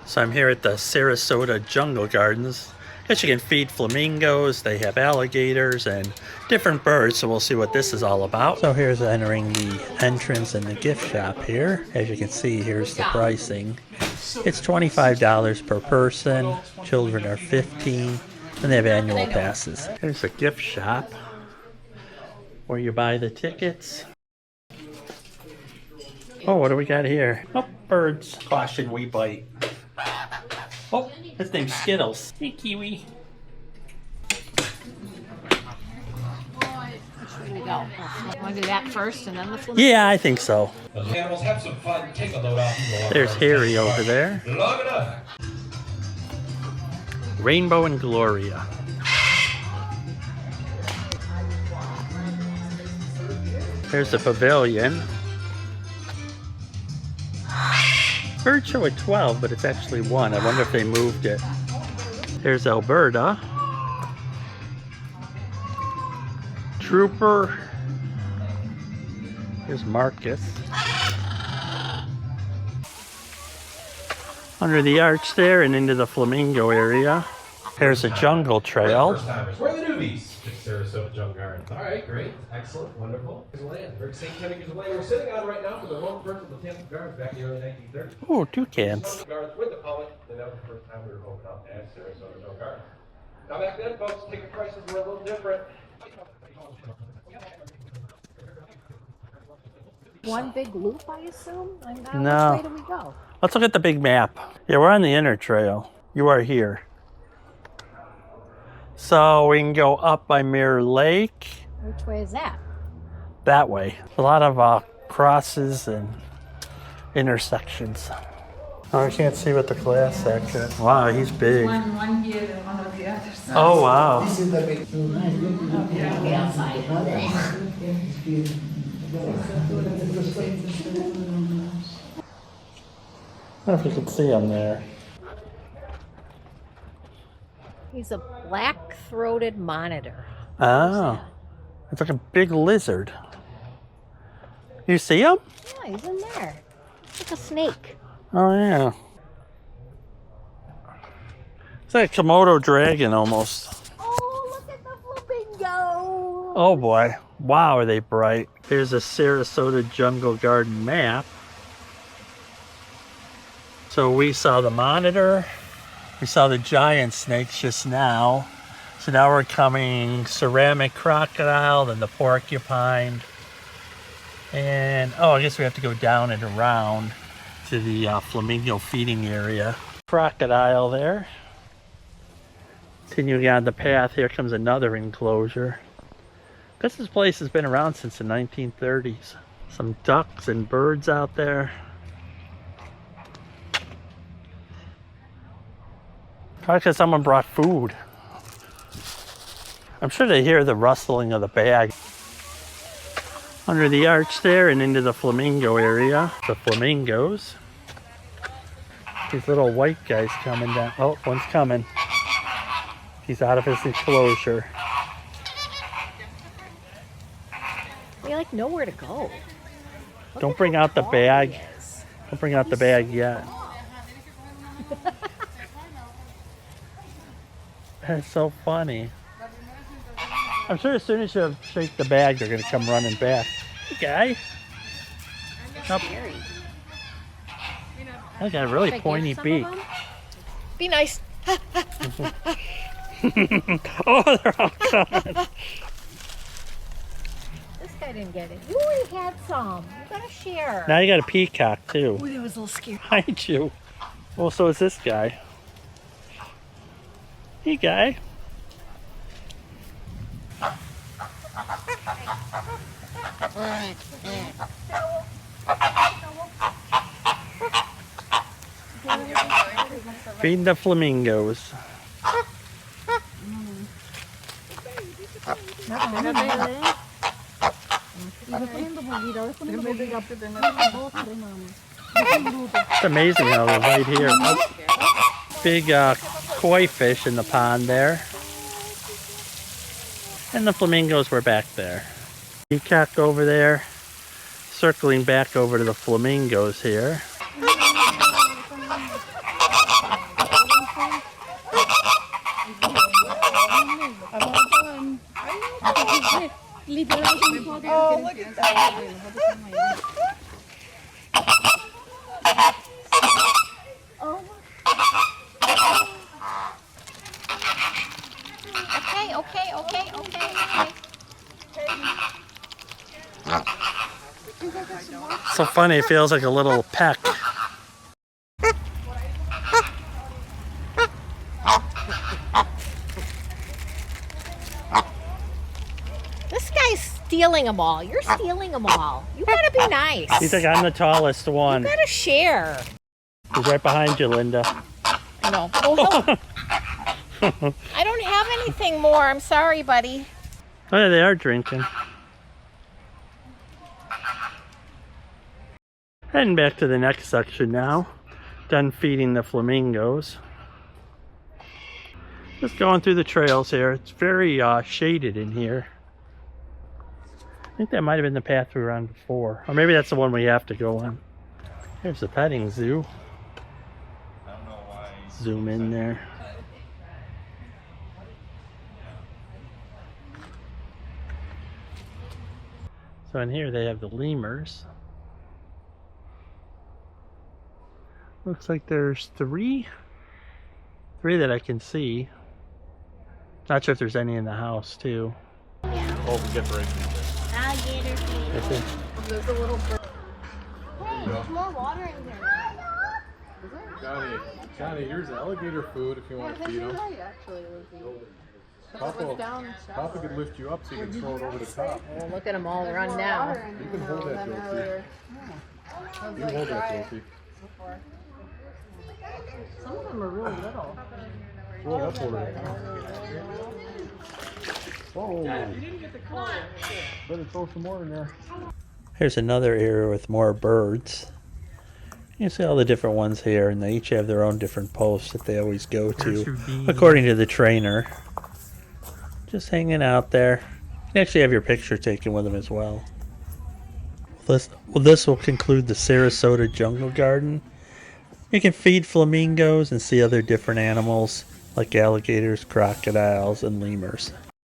So I'm here at the Sarasota Jungle Gardens. I guess you can feed flamingos, they have alligators and different birds, so we'll see what this is all about. So here's entering the entrance in the gift shop here. As you can see, here's the pricing. It's $25 per person, children are $15, and they have annual passes. There's a gift shop where you buy the tickets. Oh, what do we got here? Oh, birds. Caution, we bite. Oh, his name's Skittles. Hey, Kiwi. Which way we go? Want to do that first and then the flamingo? Yeah, I think so. Animals, have some fun. Take a load off. There's Harry over there. Long enough. Rainbow and Gloria. There's the pavilion. Bird show at 12, but it's actually 1. I wonder if they moved it. There's Alberta. Trooper. Here's Marcus. Under the arch there and into the flamingo area. There's a jungle trail. Where are the newbies? Sarasota Jungle Gardens. All right, great, excellent, wonderful. Here's land. We're 10 acres of land we're sitting on right now for the home birds of the Flamingo Gardens back in the early 1930s. Oh, toucans. Gardens with the public, and that was the first time we were opened up at Sarasota Jungle Gardens. Now back then, folks, ticket prices were a little different. One big loop, I assume? No. Which way do we go? Let's look at the big map. Yeah, we're on the inner trail. You are here. So we can go up by Mirror Lake. Which way is that? That way. A lot of crosses and intersections. Oh, I can't see what the class section. Wow, he's big. One here and one on the other side. Oh, wow. This is the big. I don't know if you can see him there. He's a black-throated monitor. Oh. It's like a big lizard. You see him? Yeah, he's in there. It's like a snake. Oh, yeah. It's like a Komodo dragon almost. Oh, look at the flamingo! Oh, boy. Wow, are they bright. Here's a Sarasota Jungle Garden map. So we saw the monitor. We saw the giant snakes just now. So now we're coming ceramic crocodile, then the porcupine. And, oh, I guess we have to go down and around to the flamingo feeding area. Crocodile there. Continuing on the path, here comes another enclosure. I guess this place has been around since the 1930s. Some ducks and birds out there. Probably because someone brought food. I'm sure they hear the rustling of the bag. Under the arch there and into the flamingo area. The flamingos. These little white guys coming down. Oh, one's coming. He's out of his enclosure. They like nowhere to go. Don't bring out the bag. Don't bring out the bag yet. That's so funny. I'm sure as soon as you shake the bag, they're going to come running back. Hey, guy. Nope. Scary. I got a really Should I pointy give some beak. of them? Be nice. Oh, they're all coming. This guy didn't get it. You already had some. You gotta share. Now you got a peacock, too. Ooh, that was a little scary. Behind you. Well, so is this guy. Hey, guy. Feeding the flamingos. It's amazing how they're right here. Big koi fish in the pond there. And the flamingos were back there. Peacock over there. circling back over to the flamingos here. Oh, look at that. Oh. Okay. So funny, it feels like a little peck. This guy's stealing them all. You're stealing them all. You gotta be nice. He's like, I'm the tallest one. You gotta share. He's right behind you, Linda. No. Oh, I don't have anything more. I'm sorry, buddy. Oh yeah, they are drinking. Heading back to the next section now. Done feeding the flamingos. Just going through the trails here. It's very shaded in here. I think that might have been the path we were on before. Or maybe that's the one we have to go on. Here's the petting zoo. Zoom in there. So in here they have the lemurs. Looks like there's three that I can see. Not sure if there's any in the house too. Oh, we get breaks. Alligator feeding. There's a little bird. Hey, there's more water in here. Johnny, here's alligator food if you want to feed them. Actually, Papa could lift you up so you can throw it over the top. Oh, look at them all run down. You can hold that, Josie. You can hold that, Josie. Some of them are really little. Throw it up over there. Whoa. Better throw some more in there. Here's another area with more birds. You can see all the different ones here, and they each have their own different posts that they always go to, according to the trainer. Just hanging out there. You can actually have your picture taken with them as well. This will conclude the Sarasota Jungle Garden. You can feed flamingos and see other different animals like alligators, crocodiles, and lemurs.